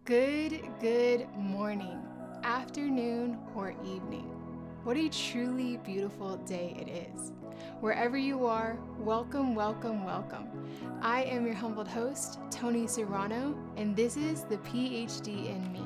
Good morning, afternoon, or evening. What a truly beautiful day it is. Wherever you are, welcome, welcome, welcome. I am your humbled host, Tony Serrano, and this is the Ph.D. in me.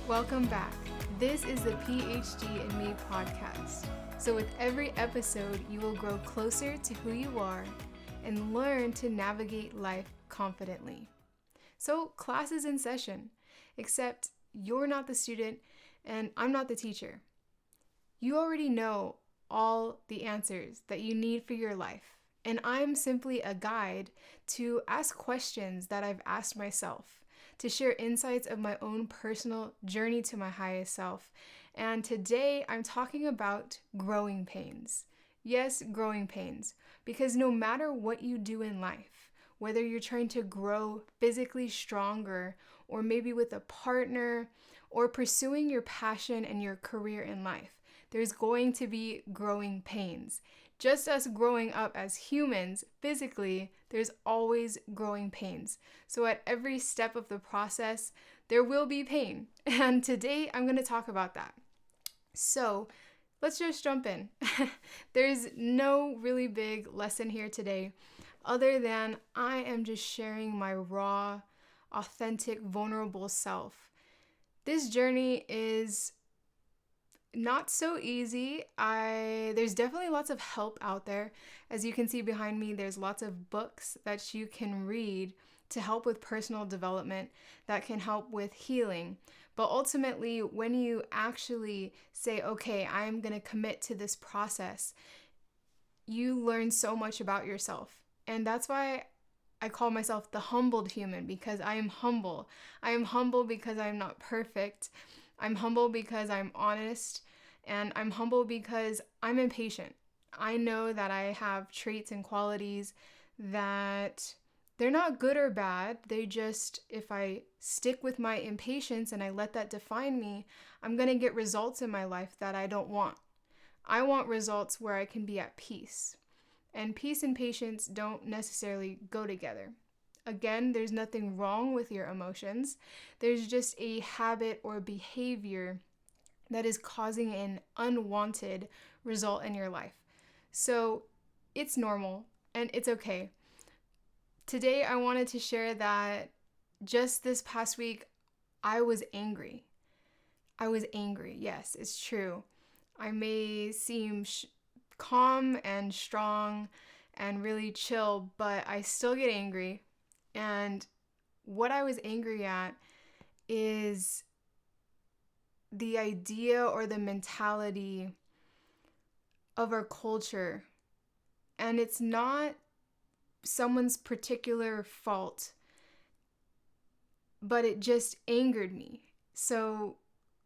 Welcome back. This is the Ph.D. in Me podcast. So with every episode, you will grow closer to who you are and learn to navigate life confidently. So class is in session, except you're not the student and I'm not the teacher. You already know all the answers that you need for your life, and I'm simply a guide to ask questions that I've asked myself, to share insights of my own personal journey to my highest self. And today I'm talking about growing pains. Yes, growing pains. Because no matter what you do in life, whether you're trying to grow physically stronger, or maybe with a partner, or pursuing your passion and your career in life, there's going to be growing pains. Just as growing up as humans physically, there's always growing pains. So at every step of the process, there will be pain. And today I'm going to talk about that. So let's just jump in. There's no really big lesson here today, other than I am just sharing my raw, authentic, vulnerable self. This journey is not so easy. There's definitely lots of help out there. As you can see behind me, there's lots of books that you can read to help with personal development, that can help with healing. But ultimately, when you actually say, okay, I'm going to commit to this process, you learn so much about yourself. And that's why I call myself the humbled human, because I am humble. I am humble because I'm not perfect. I'm humble because I'm honest, and I'm humble because I'm impatient. I know that I have traits and qualities that they're not good or bad. They just, if I stick with my impatience and I let that define me, I'm going to get results in my life that I don't want. I want results where I can be at peace. And peace and patience don't necessarily go together. Again, there's nothing wrong with your emotions. There's just a habit or behavior that is causing an unwanted result in your life. So it's normal and it's okay. Today, I wanted to share that just this past week, I was angry. Yes, it's true. I may seem calm and strong and really chill, but I still get angry. And what I was angry at is the idea or the mentality of our culture. And it's not someone's particular fault, but it just angered me. So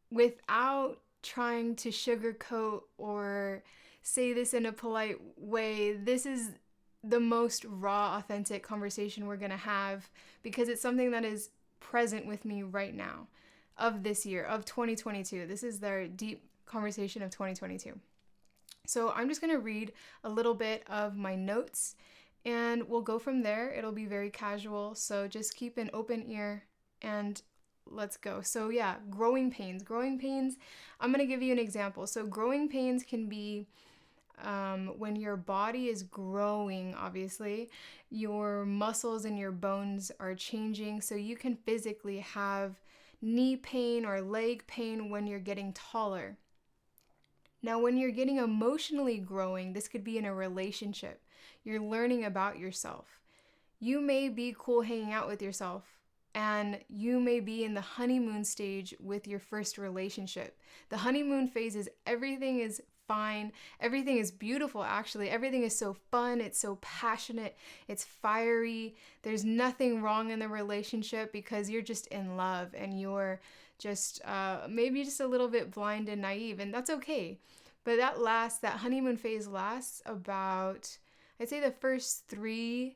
without trying to sugarcoat or say this in a polite way, this is the most raw, authentic conversation we're going to have, because it's something that is present with me right now, of this year, of 2022. This is their deep conversation of 2022. So I'm just going to read a little bit of my notes and we'll go from there. It'll be very casual, so just keep an open ear and let's go. So yeah, growing pains. I'm going to give you an example. So growing pains can be when your body is growing, obviously, your muscles and your bones are changing. So you can physically have knee pain or leg pain when you're getting taller. Now, when you're getting emotionally growing, this could be in a relationship. You're learning about yourself. You may be cool hanging out with yourself, and you may be in the honeymoon stage with your first relationship. The honeymoon phase is everything is fine. Everything is beautiful, actually. Everything is so fun. It's so passionate. It's fiery. There's nothing wrong in the relationship because you're just in love and you're just maybe just a little bit blind and naive, and that's okay. But that honeymoon phase lasts about, I'd say the first 3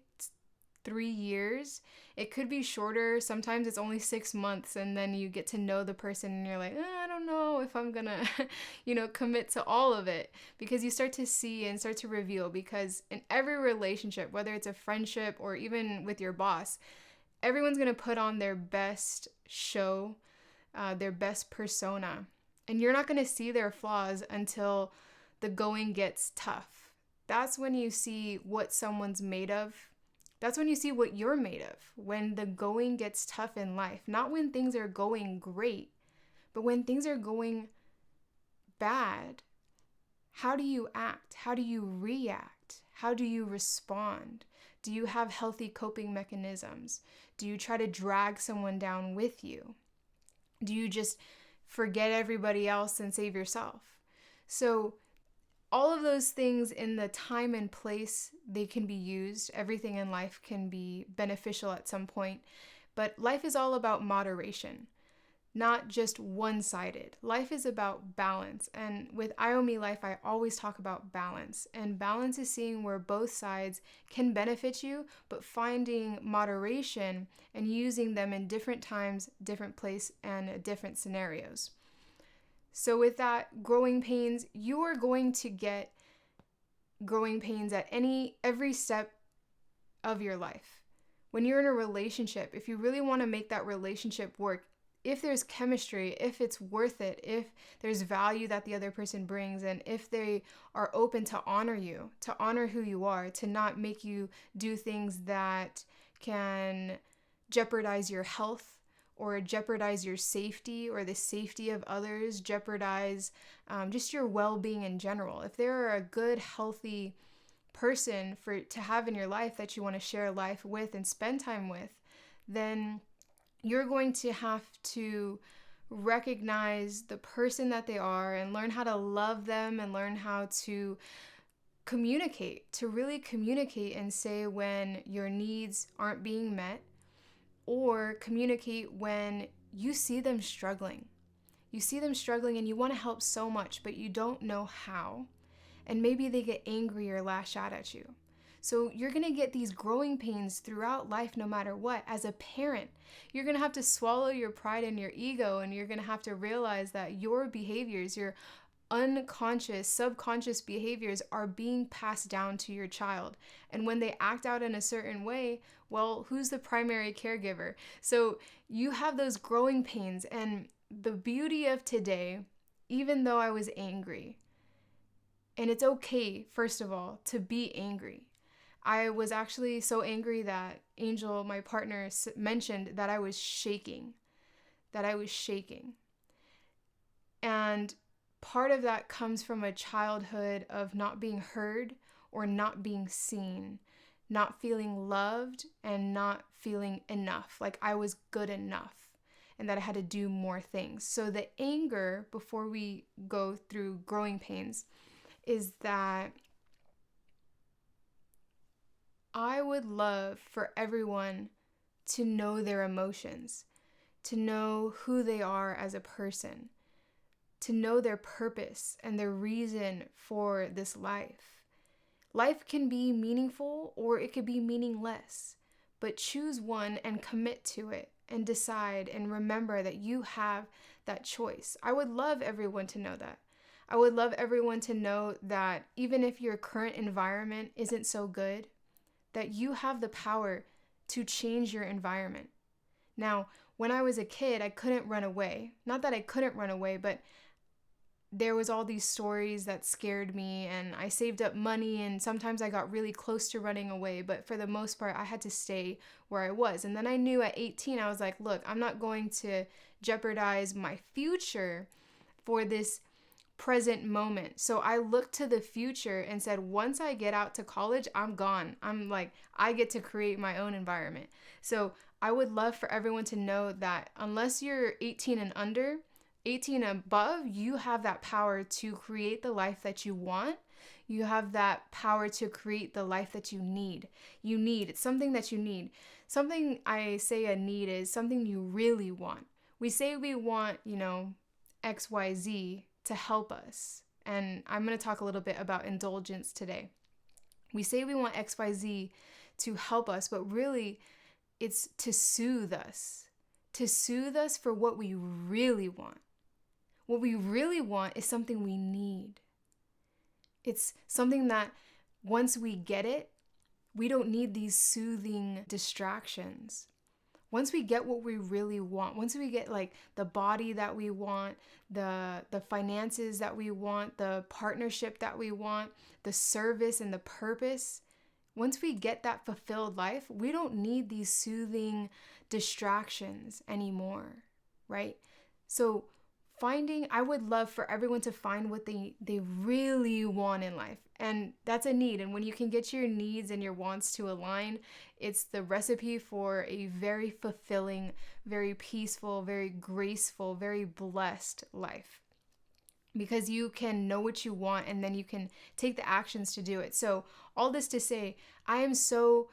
3 years. It could be shorter. Sometimes it's only 6 months, and then you get to know the person and you're like, I don't know if I'm gonna, commit to all of it, because you start to see and start to reveal, because in every relationship, whether it's a friendship or even with your boss, everyone's gonna put on their best show, their best persona, and you're not gonna see their flaws until the going gets tough. That's when you see what someone's made of. That's when you see what you're made of, when the going gets tough in life. Not when things are going great, but when things are going bad. How do you act? How do you react? How do you respond? Do you have healthy coping mechanisms? Do you try to drag someone down with you? Do you just forget everybody else and save yourself? So all of those things, in the time and place they can be used. Everything in life can be beneficial at some point, but life is all about moderation, not just one-sided. Life is about balance, and with IOME Life, I always talk about balance, and balance is seeing where both sides can benefit you, but finding moderation and using them in different times, different place, and different scenarios. So with that, growing pains, you are going to get growing pains at every step of your life. When you're in a relationship, if you really want to make that relationship work, if there's chemistry, if it's worth it, if there's value that the other person brings, and if they are open to honor you, to honor who you are, to not make you do things that can jeopardize your health, or jeopardize your safety or the safety of others, jeopardize just your well-being in general. If they're a good, healthy person to have in your life that you want to share life with and spend time with, then you're going to have to recognize the person that they are and learn how to love them and learn how to communicate, to really communicate and say when your needs aren't being met, or communicate when you see them struggling. You see them struggling and you want to help so much, but you don't know how. And maybe they get angry or lash out at you. So you're going to get these growing pains throughout life no matter what. As a parent, you're going to have to swallow your pride and your ego, and you're going to have to realize that your behaviors, your unconscious, subconscious behaviors are being passed down to your child. And when they act out in a certain way, well, who's the primary caregiver? So you have those growing pains. And the beauty of today, even though I was angry, and it's okay, first of all, to be angry. I was actually so angry that Angel, my partner, mentioned that I was shaking. And part of that comes from a childhood of not being heard or not being seen, not feeling loved and not feeling enough, like I was good enough and that I had to do more things. So the anger, before we go through growing pains, is that I would love for everyone to know their emotions, to know who they are as a person, to know their purpose and their reason for this life. Life can be meaningful or it could be meaningless, but choose one and commit to it and decide and remember that you have that choice. I would love everyone to know that. I would love everyone to know that even if your current environment isn't so good, that you have the power to change your environment. Now, when I was a kid, I couldn't run away. Not that I couldn't run away, but there was all these stories that scared me, and I saved up money, and sometimes I got really close to running away, but for the most part, I had to stay where I was. And then I knew at 18, I was like, look, I'm not going to jeopardize my future for this present moment. So I looked to the future and said, once I get out to college, I'm gone. I get to create my own environment. So I would love for everyone to know that unless you're 18 and under, 18 and above, you have that power to create the life that you want. You have that power to create the life that you need. It's something that you need. Something I say a need is something you really want. We say we want, XYZ to help us. And I'm going to talk a little bit about indulgence today. We say we want XYZ to help us, but really it's to soothe us for what we really want. What we really want is something we need. It's something that once we get it, we don't need these soothing distractions. Once we get what we really want, once we get like the body that we want, the finances that we want, the partnership that we want, the service and the purpose, once we get that fulfilled life, we don't need these soothing distractions anymore, right? So I would love for everyone to find what they really want in life. And that's a need. And when you can get your needs and your wants to align, it's the recipe for a very fulfilling, very peaceful, very graceful, very blessed life. Because you can know what you want and then you can take the actions to do it. So all this to say, I am so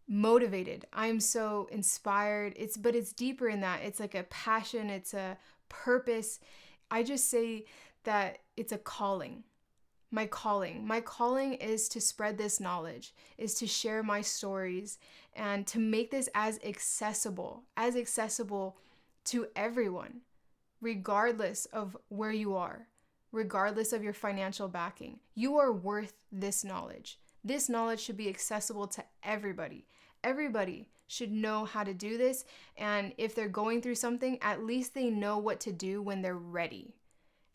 motivated. I am so inspired. But it's deeper in that. It's like a passion. It's a purpose. I just say that it's a calling. My calling is to spread this knowledge, is to share my stories and to make this as accessible to everyone, regardless of where you are, regardless of your financial backing. You are worth this knowledge. This knowledge should be accessible to everybody. Everybody should know how to do this. And if they're going through something, at least they know what to do when they're ready.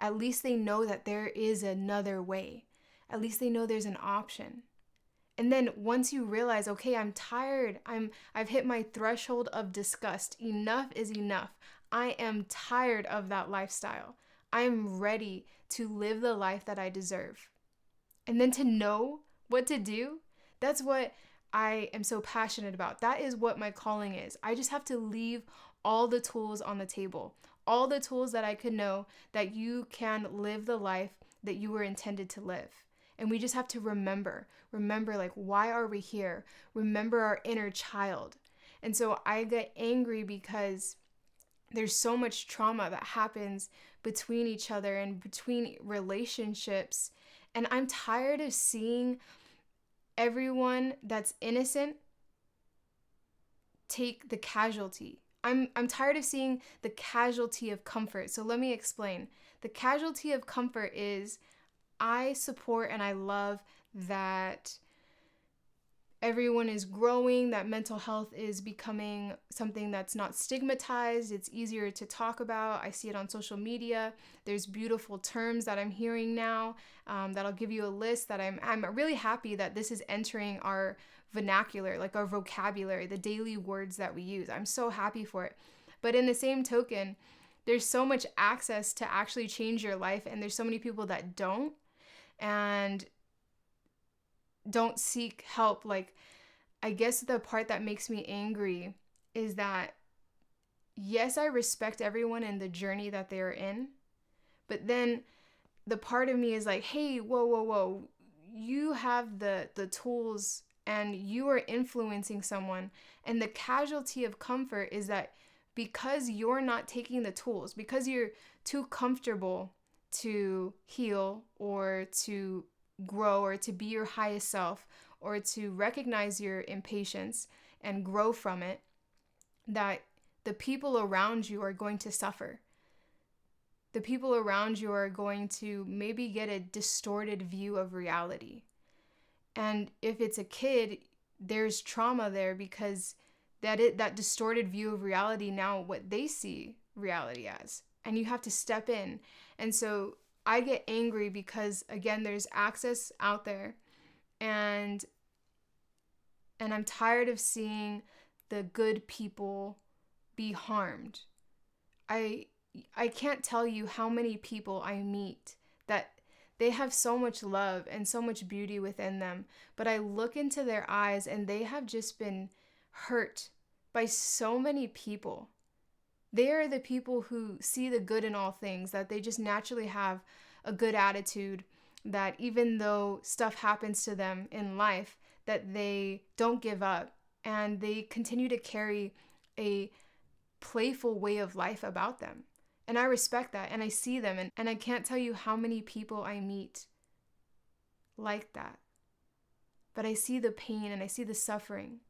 At least they know that there is another way. At least they know there's an option. And then once you realize, okay, I'm tired. I've hit my threshold of disgust. Enough is enough. I am tired of that lifestyle. I am ready to live the life that I deserve. And then to know what to do, that's what I am so passionate about. That is what my calling is. I just have to leave all the tools on the table, all the tools that I could know that you can live the life that you were intended to live. And we just have to remember like, why are we here? Remember our inner child. And so I get angry because there's so much trauma that happens between each other and between relationships. And I'm tired of seeing everyone that's innocent take the casualty. I'm tired of seeing the casualty of comfort. So let me explain. The casualty of comfort is I support and I love that everyone is growing, that mental health is becoming something that's not stigmatized. It's easier to talk about. I see it on social media. There's beautiful terms that I'm hearing now that I'll give you a list that I'm really happy that this is entering our vernacular, like our vocabulary, the daily words that we use. I'm so happy for it. But in the same token, there's so much access to actually change your life, and there's so many people that don't and don't seek help. Like, I guess the part that makes me angry is that, yes, I respect everyone and the journey that they're in, but then the part of me is like, hey, whoa, you have the tools and you are influencing someone. And the casualty of comfort is that because you're not taking the tools, because you're too comfortable to heal or to grow or to be your highest self or to recognize your impatience and grow from it, that the people around you are going to suffer. The people around you are going to maybe get a distorted view of reality. And if it's a kid, there's trauma there because that distorted view of reality, now what they see reality as. And you have to step in. And so I get angry because, again, there's access out there. And I'm tired of seeing the good people be harmed. I can't tell you how many people I meet that they have so much love and so much beauty within them, but I look into their eyes and they have just been hurt by so many people. They are the people who see the good in all things, that they just naturally have a good attitude, that even though stuff happens to them in life, that they don't give up and they continue to carry a playful way of life about them. And I respect that, and I see them, and I can't tell you how many people I meet like that. but I see the pain and I see the suffering.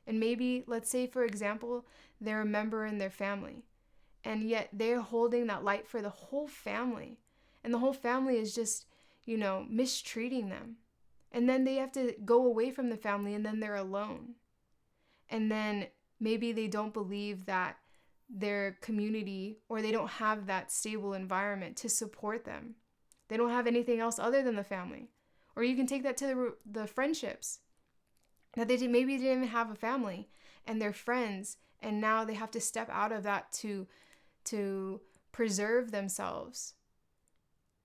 And maybe, let's say, for example, they're a member in their family, and yet they're holding that light for the whole family. And the whole family is just, mistreating them. And then they have to go away from the family, and then they're alone. And then maybe they don't believe that their community, or they don't have that stable environment to support them. They don't have anything else other than the family. Or you can take that to the friendships. That maybe they didn't even have a family and they're friends, and now they have to step out of that to preserve themselves.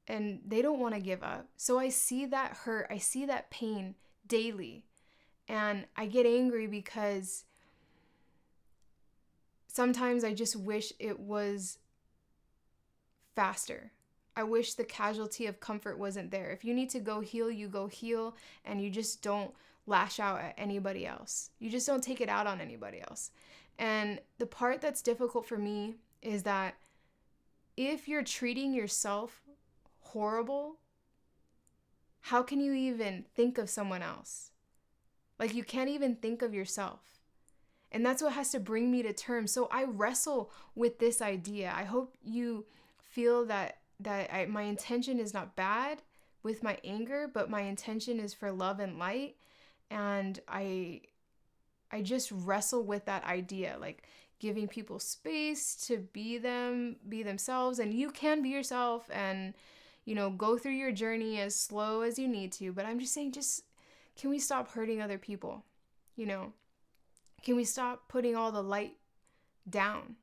And they don't want to give up. So I see that hurt, I see that pain daily. And I get angry because sometimes I just wish it was faster. I wish the casualty of comfort wasn't there. If you need to go heal, you go heal, and you just don't lash out at anybody else. You just don't take it out on anybody else. And the part that's difficult for me is that if you're treating yourself horrible, how can you even think of someone else? Like, you can't even think of yourself. And that's what has to bring me to terms. So I wrestle with this idea. I hope you feel that my intention is not bad with my anger, but my intention is for love and light. And I just wrestle with that idea, like giving people space to be themselves. And you can be yourself and, go through your journey as slow as you need to. But I'm just saying, can we stop hurting other people? Can we stop putting all the light down?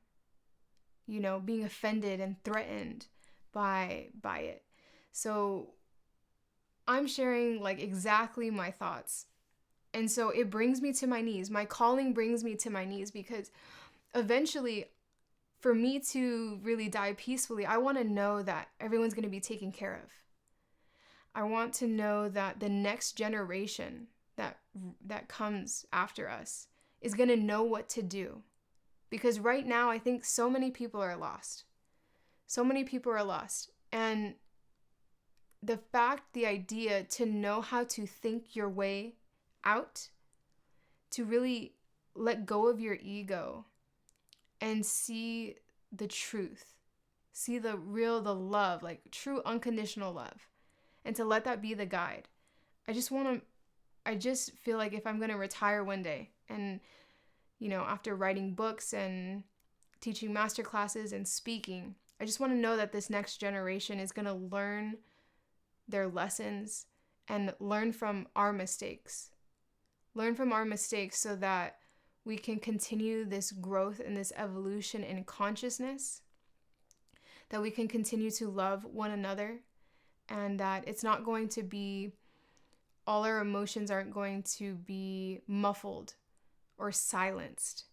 Being offended and threatened by it. So I'm sharing like exactly my thoughts. And so it brings me to my knees. My calling brings me to my knees, because eventually, for me to really die peacefully, I want to know that everyone's going to be taken care of. I want to know that the next generation that comes after us is going to know what to do. Because right now, I think so many people are lost. So many people are lost. And the idea to know how to think your way out, to really let go of your ego and see the truth, see the love, like true unconditional love, and to let that be the guide. I just feel like if I'm going to retire one day and, after writing books and teaching master classes and speaking, I just want to know that this next generation is going to learn their lessons and learn from our mistakes. Learn from our mistakes so that we can continue this growth and this evolution in consciousness, that we can continue to love one another, and that it's not going to be, all our emotions aren't going to be muffled or silenced.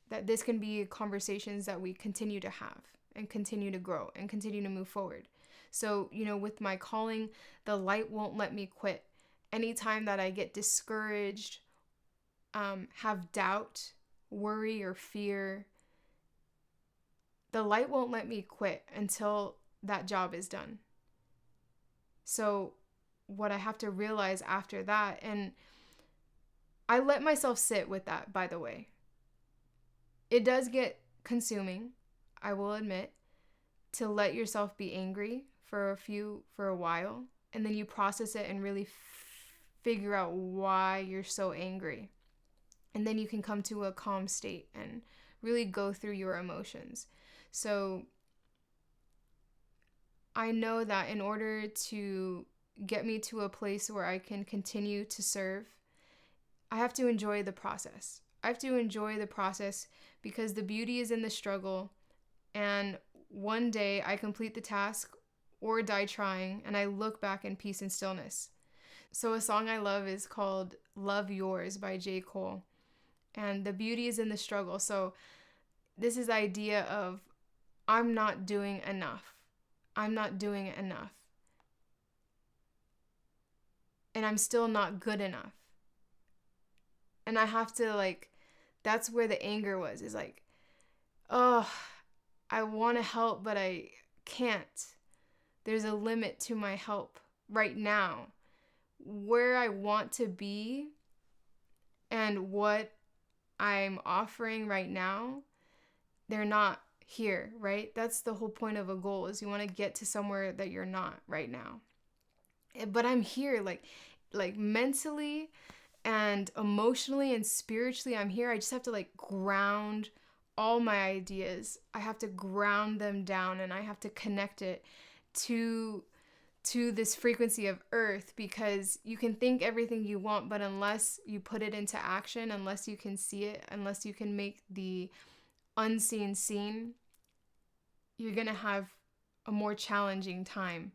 That this can be conversations that we continue to have and continue to grow and continue to move forward. So, with my calling, the light won't let me quit. Anytime that I get discouraged, have doubt, worry, or fear, the light won't let me quit until that job is done. So what I have to realize after that, and I let myself sit with that, by the way. It does get consuming, I will admit, to let yourself be angry for a while, and then you process it and really figure out why you're so angry. And then you can come to a calm state and really go through your emotions. So I know that in order to get me to a place where I can continue to serve, I have to enjoy the process. I have to enjoy the process because the beauty is in the struggle. And one day I complete the task or die trying, and I look back in peace and stillness. So a song I love is called Love Yours by J. Cole. And the beauty is in the struggle. So this is the idea of I'm not doing enough. I'm not doing enough. And I'm still not good enough. And I have to that's where the anger was. Is like, oh, I want to help, but I can't. There's a limit to my help right now. where I want to be and what I'm offering right now, they're not here, right? That's the whole point of a goal, is you want to get to somewhere that you're not right now. But I'm here, like mentally and emotionally and spiritually, I'm here. I just have to like ground all my ideas. I have to ground them down, and I have to connect it to this frequency of earth, because you can think everything you want, but unless you put it into action, unless you can see it, unless you can make the unseen seen, you're going to have a more challenging time.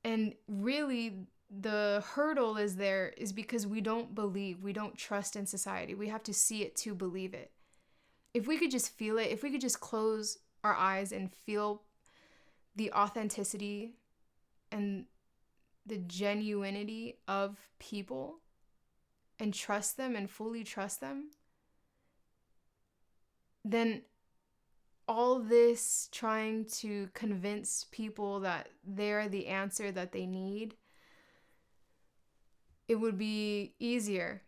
And really, the hurdle is because we don't believe, we don't trust in society. We have to see it to believe it. If we could just feel it, if we could just close our eyes and feel the authenticity and the genuinity of people and trust them and fully trust them, then all this trying to convince people that they're the answer that they need, it would be easier.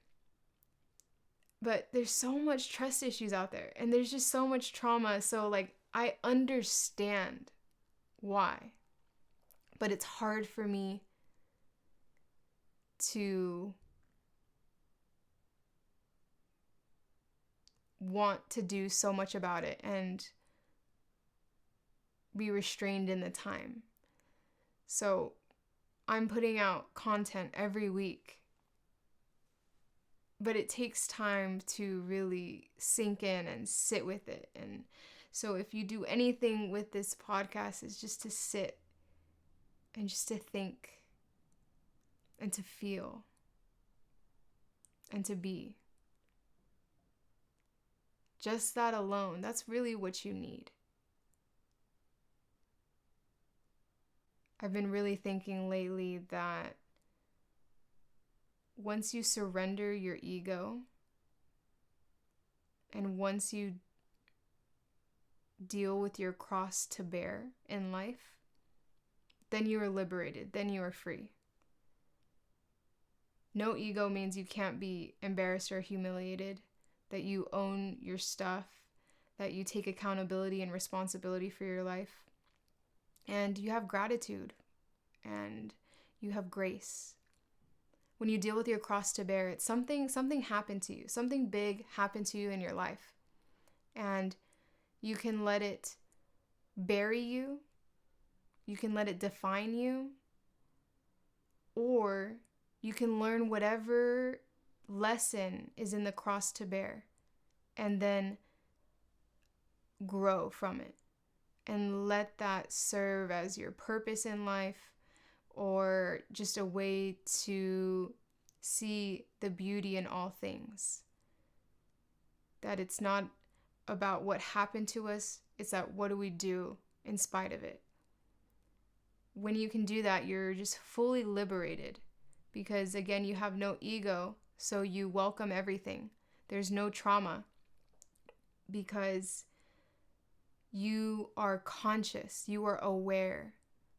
But there's so much trust issues out there, and there's just so much trauma. So like, I understand why, but it's hard for me to want to do so much about it and be restrained in the time. So I'm putting out content every week, but it takes time to really sink in and sit with it. And so if you do anything with this podcast, is just to sit and just to think and to feel and to be. Just that alone, that's really what you need. I've been really thinking lately that once you surrender your ego, and once you deal with your cross to bear in life, then you are liberated, then you are free. No ego means you can't be embarrassed or humiliated, that you own your stuff, that you take accountability and responsibility for your life, and you have gratitude, and you have grace. When you deal with your cross to bear, it's something happened to you, something big happened to you in your life, and you can let it bury you, you can let it define you, or you can learn whatever lesson is in the cross to bear and then grow from it and let that serve as your purpose in life, or just a way to see the beauty in all things. That it's not about what happened to us, it's that what do we do in spite of it. When you can do that, you're just fully liberated, because again, you have no ego, so you welcome everything. There's no trauma because you are conscious, you are aware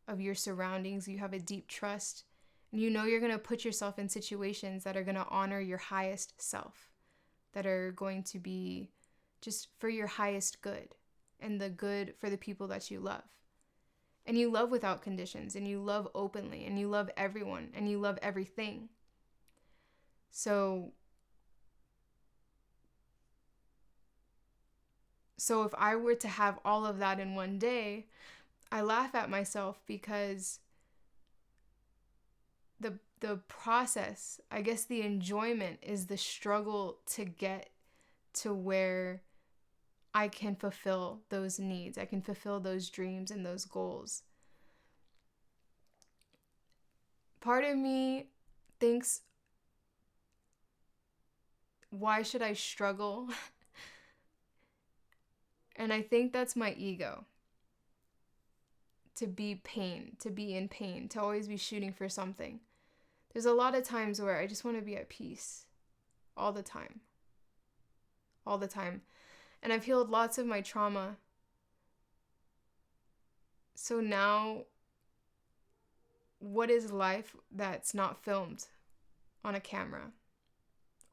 of your surroundings, you have a deep trust, and you know you're going to put yourself in situations that are going to honor your highest self, that are going to be just for your highest good and the good for the people that you love. And you love without conditions, and you love openly, and you love everyone, and you love everything. So if I were to have all of that in one day, I laugh at myself, because the process, I guess the enjoyment is the struggle to get to where I can fulfill those needs. I can fulfill those dreams and those goals. Part of me thinks, why should I struggle? And I think that's my ego. To be in pain, to always be shooting for something. There's a lot of times where I just want to be at peace all the time. All the time. And I've healed lots of my trauma. So now what is life that's not filmed on a camera?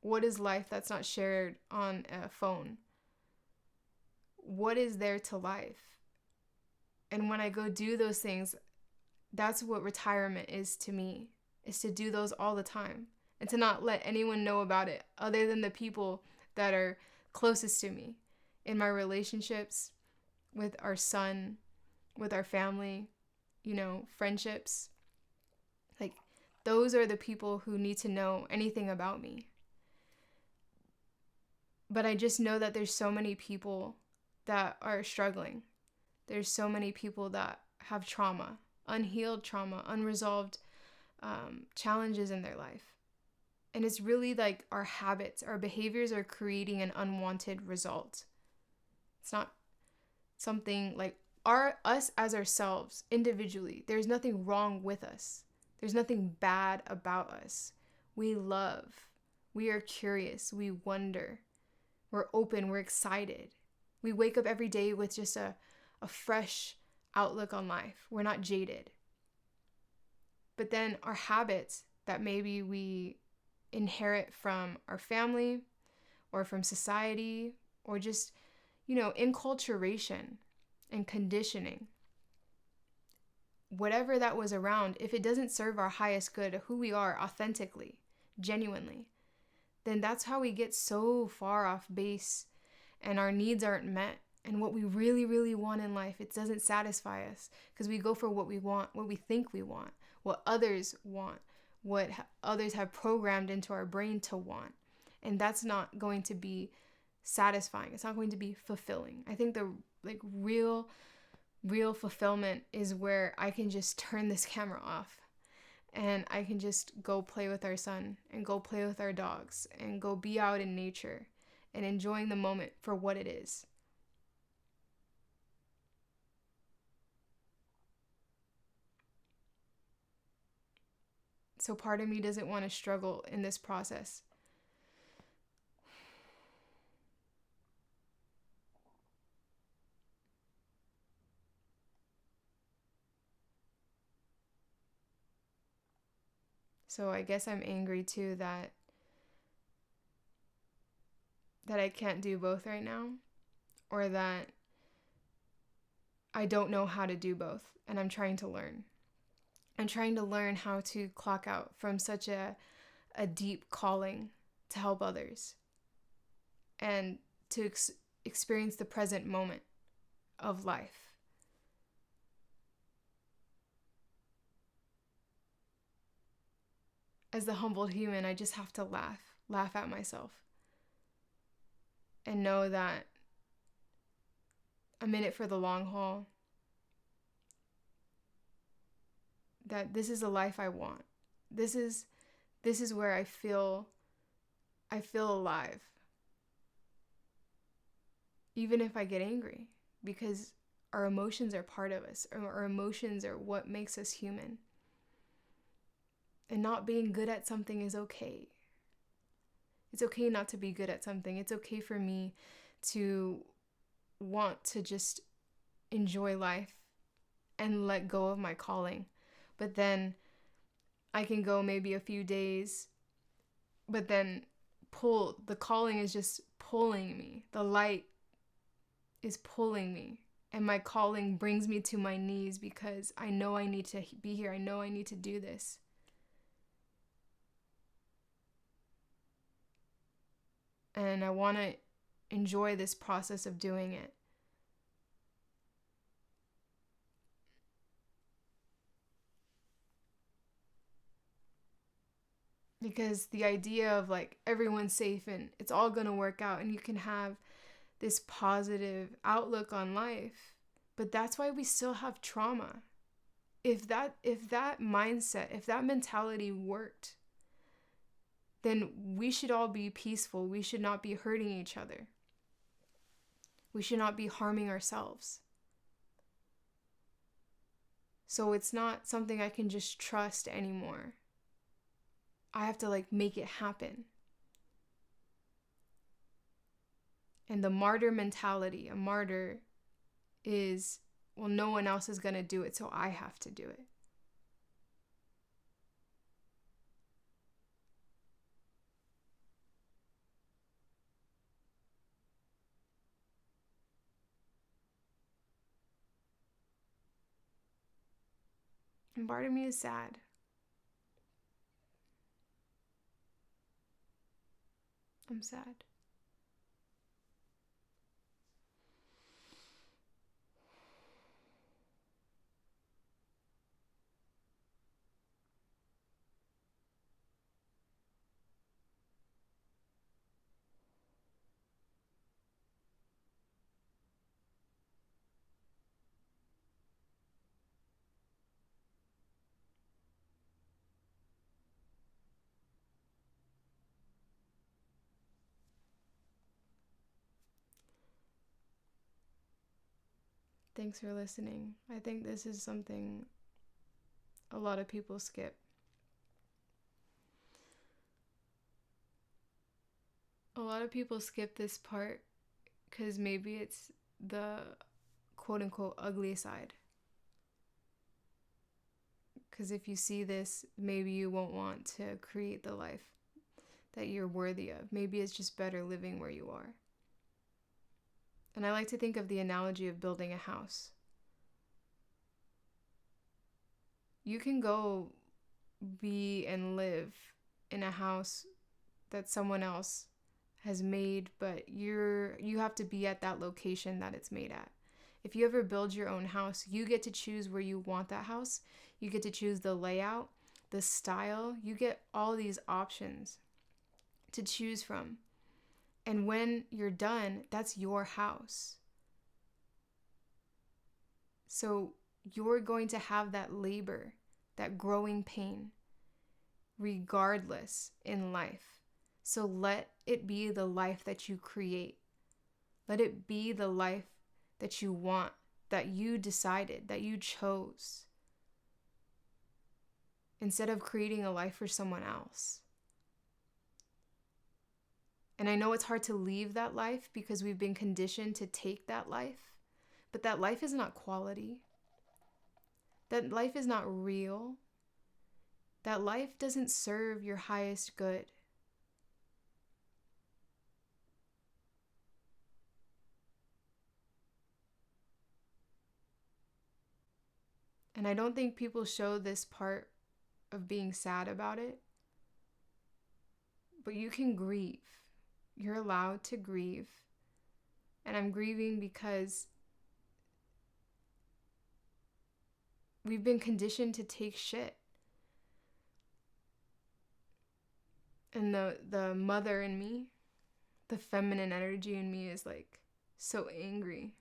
What is life that's not shared on a phone? What is there to life? And when I go do those things, that's what retirement is to me, is to do those all the time and to not let anyone know about it other than the people that are closest to me in my relationships, with our son, with our family, friendships. Like, those are the people who need to know anything about me. But I just know that there's so many people that are struggling. There's so many people that have trauma, unhealed trauma, unresolved challenges in their life. And it's really like our habits, our behaviors are creating an unwanted result. It's not something like us as ourselves individually. There's nothing wrong with us. There's nothing bad about us. We love. We are curious. We wonder. We're open. We're excited. We wake up every day with just a fresh outlook on life. We're not jaded. But then our habits that maybe we inherit from our family or from society or just, enculturation and conditioning, whatever that was around, if it doesn't serve our highest good, who we are authentically, genuinely, then that's how we get so far off base and our needs aren't met. And what we really, really want in life, it doesn't satisfy us because we go for what we want, what we think we want, what others want, what others have programmed into our brain to want. And that's not going to be satisfying. It's not going to be fulfilling. I think the real fulfillment is where I can just turn this camera off and I can just go play with our son and go play with our dogs and go be out in nature and enjoying the moment for what it is. So part of me doesn't want to struggle in this process. So I guess I'm angry too that I can't do both right now, or that I don't know how to do both, and I'm trying to learn. I'm trying to learn how to clock out from such a deep calling to help others and to experience the present moment of life. As the humbled human, I just have to laugh at myself and know that I'm in it for the long haul, that this is a life I want. This is where I feel alive. Even if I get angry, because our emotions are part of us. Our emotions are what makes us human. And not being good at something is okay. It's okay not to be good at something. It's okay for me to want to just enjoy life and let go of my calling. But then I can go maybe a few days, but then the calling is just pulling me. The light is pulling me. And my calling brings me to my knees because I know I need to be here. I know I need to do this. And I want to enjoy this process of doing it. Because the idea of everyone's safe and it's all going to work out and you can have this positive outlook on life, but that's why we still have trauma. If that mindset, if that mentality worked, then we should all be peaceful. We should not be hurting each other. We should not be harming ourselves. So it's not something I can just trust anymore. I have to make it happen. And the martyr mentality, a martyr is, well, no one else is going to do it, so I have to do it. And part of me is sad. I'm sad. Thanks for listening. I think this is something a lot of people skip. A lot of people skip this part because maybe it's the quote unquote ugly side. Because if you see this, maybe you won't want to create the life that you're worthy of. Maybe it's just better living where you are. And I like to think of the analogy of building a house. You can go be and live in a house that someone else has made, but you have to be at that location that it's made at. If you ever build your own house, you get to choose where you want that house. You get to choose the layout, the style. You get all these options to choose from. And when you're done, that's your house. So you're going to have that labor, that growing pain, regardless in life. So let it be the life that you create. Let it be the life that you want, that you decided, that you chose, instead of creating a life for someone else. And I know it's hard to leave that life because we've been conditioned to take that life, but that life is not quality. That life is not real. That life doesn't serve your highest good. And I don't think people show this part of being sad about it. But you can grieve. You're allowed to grieve. And I'm grieving because we've been conditioned to take shit. And the mother in me, the feminine energy in me is like so angry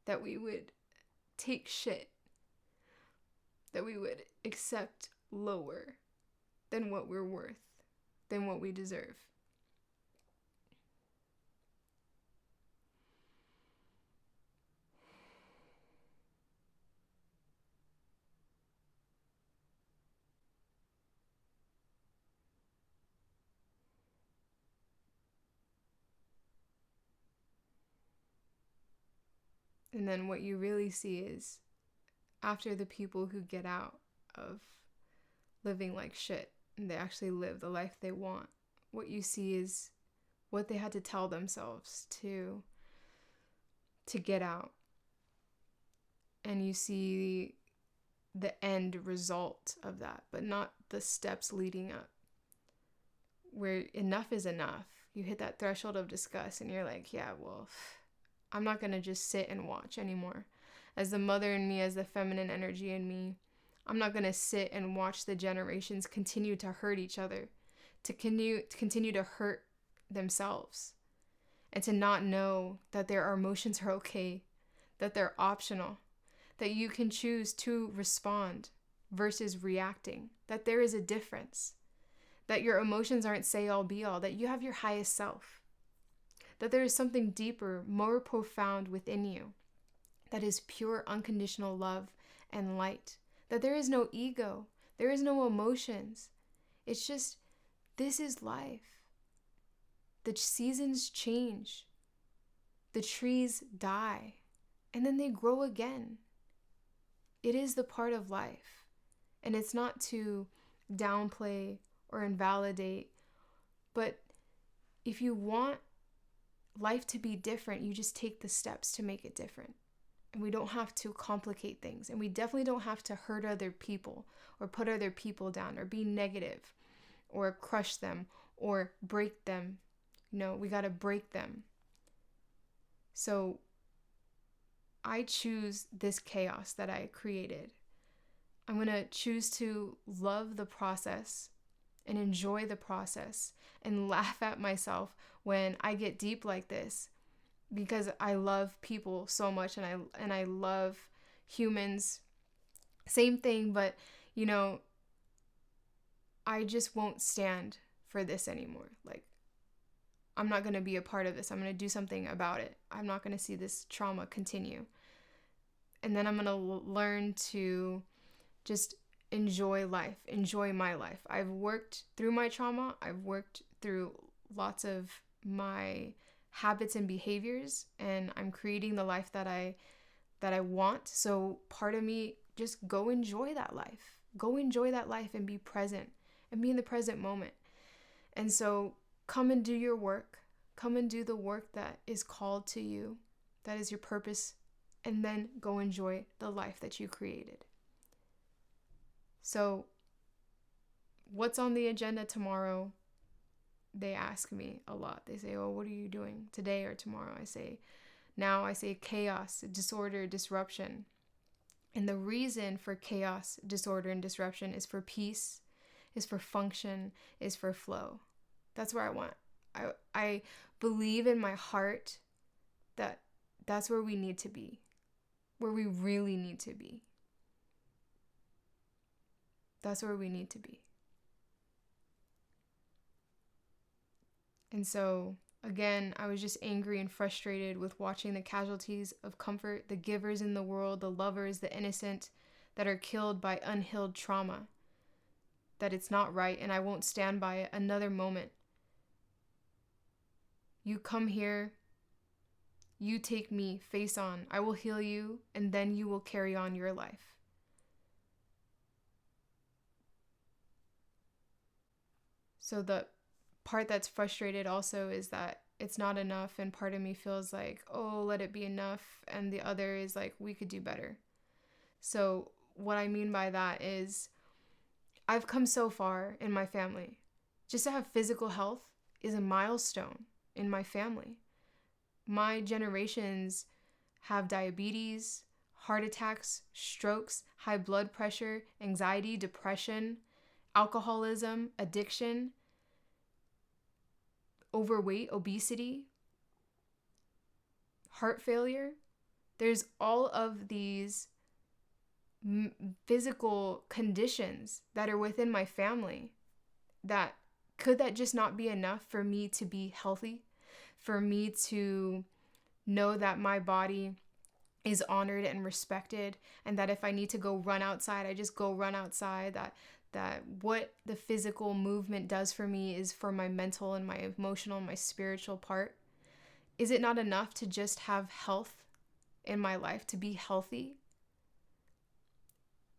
that we would take shit, that we would accept lower than what we're worth, than what we deserve. And then what you really see is after the people who get out of living like shit and they actually live the life they want, what you see is what they had to tell themselves to get out. And you see the end result of that, but not the steps leading up, where enough is enough. You hit that threshold of disgust and you're like, yeah, well, I'm not going to just sit and watch anymore. As the mother in me, as the feminine energy in me, I'm not going to sit and watch the generations continue to hurt each other, to continue to hurt themselves, and to not know that their emotions are okay, that they're optional, that you can choose to respond versus reacting, that there is a difference, that your emotions aren't say all be all, that you have your highest self, that there is something deeper, more profound within you, that is pure unconditional love and light, that there is no ego, there is no emotions. It's just, this is life. The seasons change, the trees die, and then they grow again. It is the part of life, and it's not to downplay or invalidate, but if you want life to be different, you just take the steps to make it different. And we don't have to complicate things. And we definitely don't have to hurt other people or put other people down or be negative or crush them or break them. No, we got to break them. So I choose this chaos that I created. I'm going to choose to love the process and enjoy the process and laugh at myself when I get deep like this, because I love people so much and I love humans. Same thing, but I just won't stand for this anymore. Like, I'm not going to be a part of this. I'm going to do something about it. I'm not going to see this trauma continue. And then I'm going to learn to just enjoy life, enjoy my life. I've worked through my trauma. I've worked through lots of my habits and behaviors, and I'm creating the life that I want. So part of me, just go enjoy that life. Go enjoy that life and be present and be in the present moment. And so come and do your work. Come and do the work that is called to you, that is your purpose, and then go enjoy the life that you created. So what's on the agenda tomorrow? They ask me a lot. They say, oh, what are you doing today or tomorrow? I say chaos, disorder, disruption. And the reason for chaos, disorder, and disruption is for peace, is for function, is for flow. That's where I want. I believe in my heart that that's where we need to be, where we really need to be. That's where we need to be. And so, again, I was just angry and frustrated with watching the casualties of comfort, the givers in the world, the lovers, the innocent, that are killed by unhealed trauma. That it's not right, and I won't stand by it another moment. You come here, you take me face on. I will heal you, and then you will carry on your life. So the part that's frustrated also is that it's not enough, and part of me feels like, oh, let it be enough, and the other is like, we could do better. So what I mean by that is I've come so far in my family. Just to have physical health is a milestone in my family. My generations have diabetes, heart attacks, strokes, high blood pressure, anxiety, depression, alcoholism, addiction, overweight, obesity, heart failure. There's all of these physical conditions that are within my family. Could that just not be enough for me to be healthy? For me to know that my body is honored and respected, and that if I need to go run outside, I just go run outside, that what the physical movement does for me is for my mental and my emotional and my spiritual part? Is it not enough to just have health in my life, to be healthy?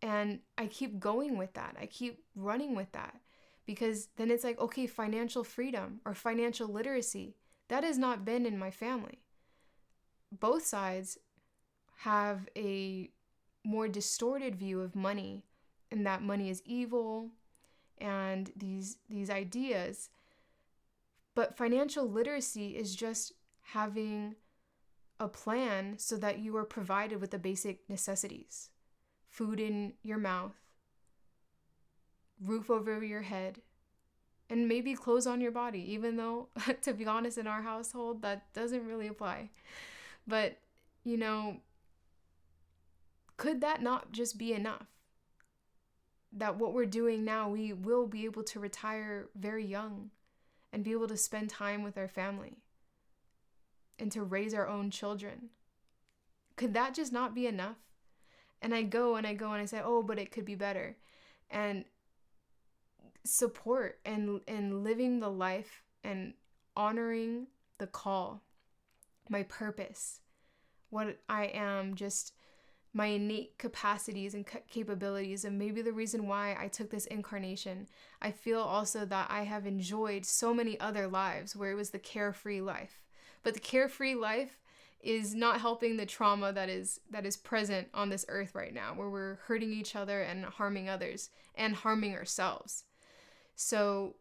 And I keep going with that. I keep running with that, because then it's like, okay, financial freedom or financial literacy, that has not been in my family. Both sides have a more distorted view of money, and that money is evil and these ideas. But financial literacy is just having a plan so that you are provided with the basic necessities. Food in your mouth, roof over your head, and maybe clothes on your body, even though, to be honest, in our household, that doesn't really apply. But, could that not just be enough? That what we're doing now, we will be able to retire very young and be able to spend time with our family and to raise our own children. Could that just not be enough? And I go and I say, oh, but it could be better. And support and living the life and honoring the call, my purpose, what I am, just my innate capacities and capabilities, and maybe the reason why I took this incarnation. I feel also that I have enjoyed so many other lives where it was the carefree life. But the carefree life is not helping the trauma that is present on this earth right now, where we're hurting each other and harming others and harming ourselves. So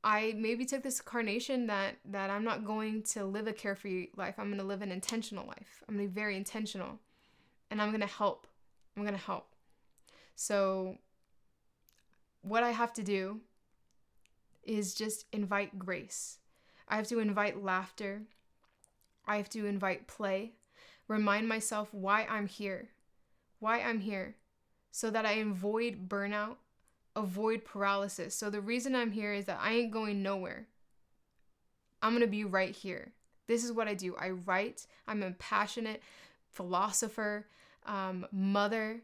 I maybe took this incarnation that I'm not going to live a carefree life. I'm going to live an intentional life. I'm going to be very intentional, and I'm going to help. I'm going to help. So what I have to do is just invite grace. I have to invite laughter. I have to invite play. Remind myself why I'm here. So that I avoid burnout, avoid paralysis. So the reason I'm here is that I ain't going nowhere. I'm going to be right here. This is what I do. I write. I'm a passionate philosopher, mother,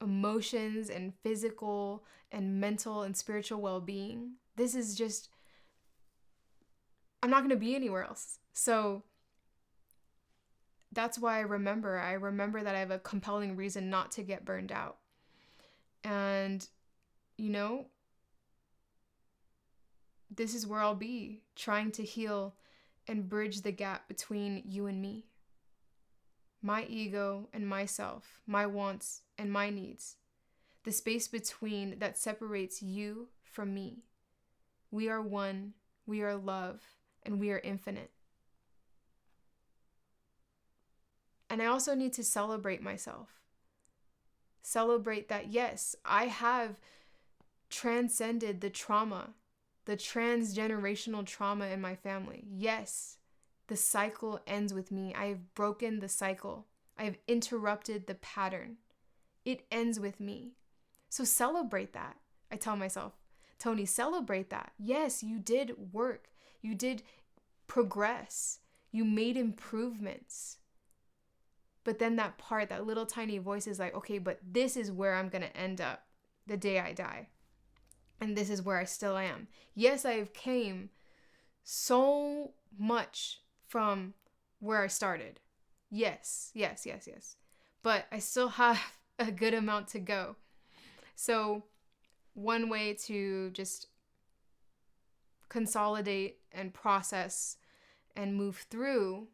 emotions and physical and mental and spiritual well-being. This is just, I'm not going to be anywhere else. So that's why I remember that I have a compelling reason not to get burned out. And, this is where I'll be, trying to heal and bridge the gap between you and me. My ego and myself, my wants and my needs. The space between that separates you from me. We are one, we are love, and we are infinite. And I also need to celebrate myself. Celebrate that, yes, I have transcended the trauma, the transgenerational trauma in my family. Yes, the cycle ends with me. I have broken the cycle. I have interrupted the pattern. It ends with me. So celebrate that. I tell myself, Tony, celebrate that. Yes, you did work. You did progress. You made improvements. But then that little tiny voice is like, okay, but this is where I'm going to end up the day I die. And this is where I still am. Yes, I have came so much from where I started. Yes. But I still have a good amount to go. So one way to just consolidate and process and move through,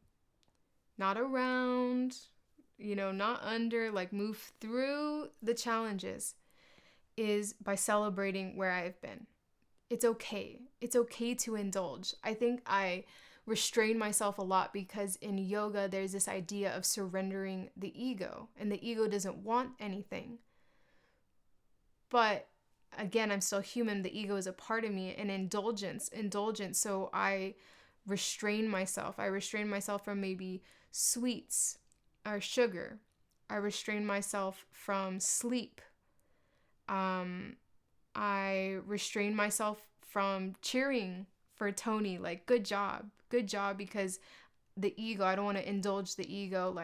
not around, not under, move through the challenges, is by celebrating where I've been. It's okay. It's okay to indulge. I think I restrain myself a lot because in yoga, there's this idea of surrendering the ego, and the ego doesn't want anything. But again, I'm still human. The ego is a part of me, and indulgence. So I restrain myself. I restrain myself from maybe sweets or sugar. I restrain myself from sleep. I restrain myself from cheering for Tony, good job, because the ego, I don't want to indulge the ego,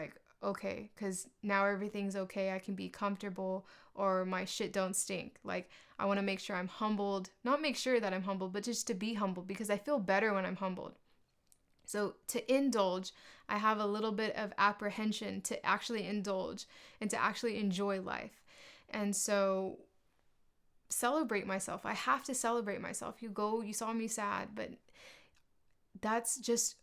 okay, because now everything's okay, I can be comfortable, or my shit don't stink. I want to make sure I'm humbled, not make sure that I'm humbled, but just to be humbled, because I feel better when I'm humbled. So to indulge, I have a little bit of apprehension to actually indulge and to actually enjoy life. And so celebrate myself. I have to celebrate myself. You saw me sad, but that's just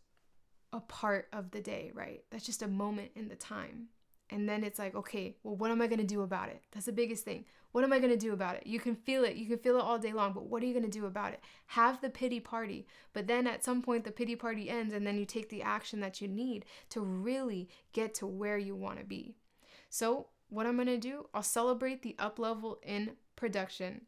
a part of the day, right? That's just a moment in the time. And then it's like, okay, well, what am I going to do about it? That's the biggest thing. What am I going to do about it? You can feel it. You can feel it all day long, but what are you going to do about it? Have the pity party. But then at some point, the pity party ends, and then you take the action that you need to really get to where you want to be. So what I'm going to do, I'll celebrate the up level in production.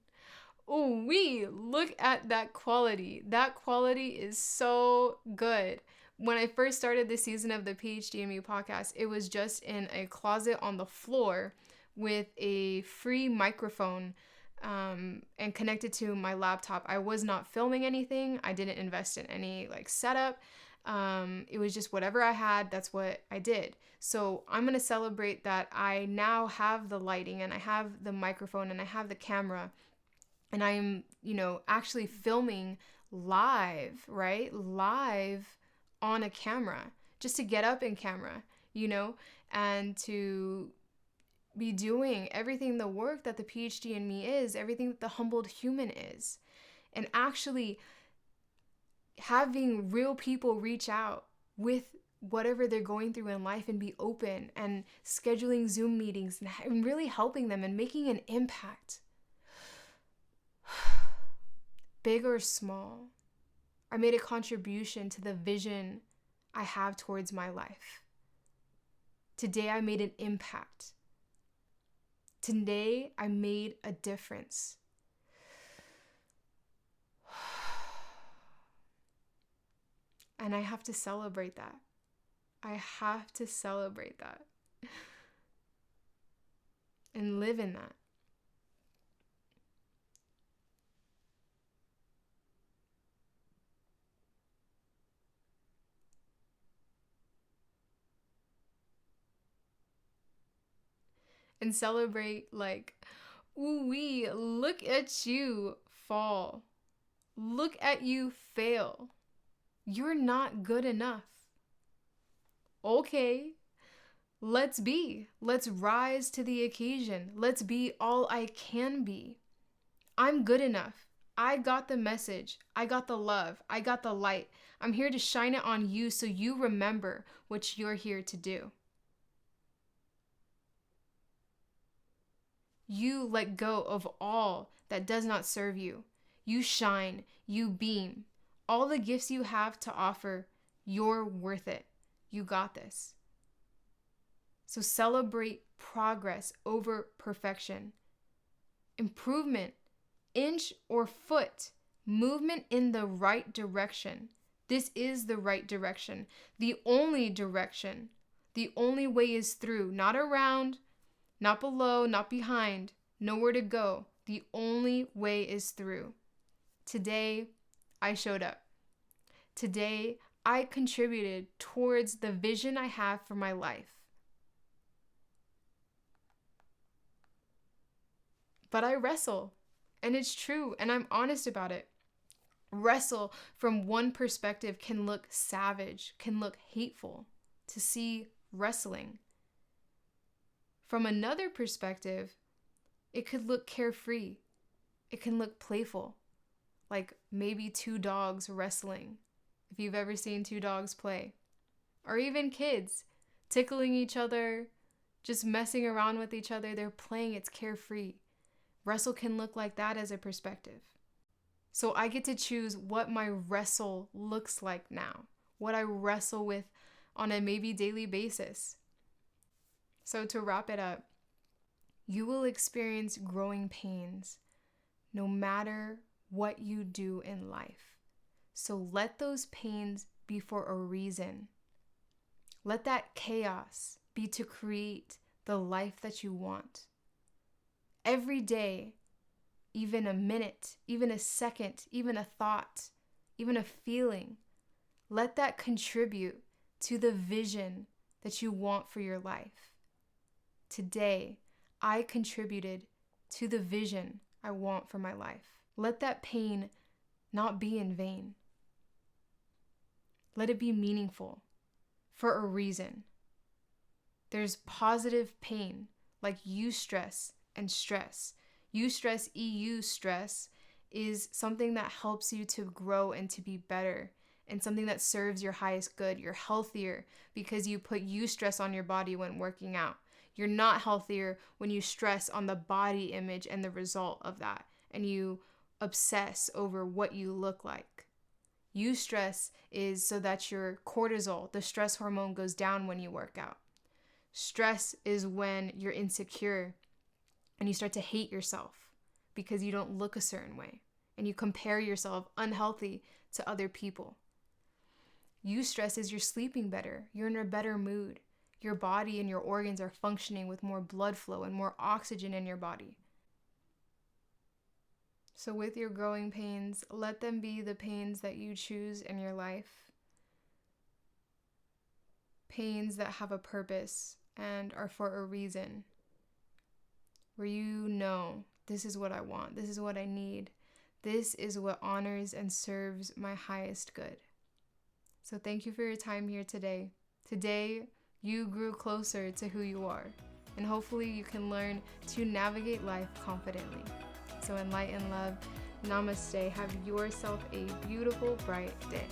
Oh, look at that quality. That quality is so good. When I first started this season of the Ph.D. and Me podcast, it was just in a closet on the floor with a free microphone and connected to my laptop. I was not filming anything. I didn't invest in any setup. It was just whatever I had, that's what I did. So I'm going to celebrate that I now have the lighting, and I have the microphone, and I have the camera, and I'm, actually filming live, right? Live on a camera, just to get up in camera, and to be doing everything, the work that the Ph.D. in me is, everything that the humbled human is, and actually having real people reach out with whatever they're going through in life and be open and scheduling Zoom meetings and really helping them and making an impact. Big or small, I made a contribution to the vision I have towards my life. Today I made an impact. Today I made a difference. And I have to celebrate that. I have to celebrate that. And live in that. And celebrate like, ooh wee, look at you fall. Look at you fail. You're not good enough. Okay, let's be. Let's rise to the occasion. Let's be all I can be. I'm good enough. I got the message. I got the love. I got the light. I'm here to shine it on you so you remember what you're here to do. You let go of all that does not serve you. You shine. You beam. All the gifts you have to offer, you're worth it. You got this. So celebrate progress over perfection. Improvement, inch or foot, movement in the right direction. This is the right direction. The only direction. The only way is through, not around, not below, not behind, nowhere to go. The only way is through. Today, I showed up. Today, I contributed towards the vision I have for my life. But I wrestle, and it's true, and I'm honest about it. Wrestle from one perspective can look savage, can look hateful to see wrestling. From another perspective, it could look carefree. It can look playful, like maybe two dogs wrestling, if you've ever seen two dogs play. Or even kids tickling each other, just messing around with each other. They're playing, it's carefree. Wrestle can look like that as a perspective. So I get to choose what my wrestle looks like now, what I wrestle with on a maybe daily basis. So to wrap it up, you will experience growing pains no matter what you do in life. So let those pains be for a reason. Let that chaos be to create the life that you want. Every day, even a minute, even a second, even a thought, even a feeling, let that contribute to the vision that you want for your life. Today, I contributed to the vision I want for my life. Let that pain not be in vain. Let it be meaningful for a reason. There's positive pain like eustress and stress. Eustress, EU stress, is something that helps you to grow and to be better and something that serves your highest good. You're healthier because you put eustress on your body when working out. You're not healthier when you stress on the body image and the result of that, and you obsess over what you look like. Eustress is so that your cortisol, the stress hormone, goes down when you work out. Stress is when you're insecure and you start to hate yourself because you don't look a certain way and you compare yourself unhealthy to other people. Eustress is you're sleeping better, you're in a better mood. Your body and your organs are functioning with more blood flow and more oxygen in your body. So with your growing pains, let them be the pains that you choose in your life. Pains that have a purpose and are for a reason. Where you know, this is what I want, this is what I need, this is what honors and serves my highest good. So thank you for your time here today. Today, you grew closer to who you are, and hopefully you can learn to navigate life confidently. So in light and love, namaste. Have yourself a beautiful, bright day.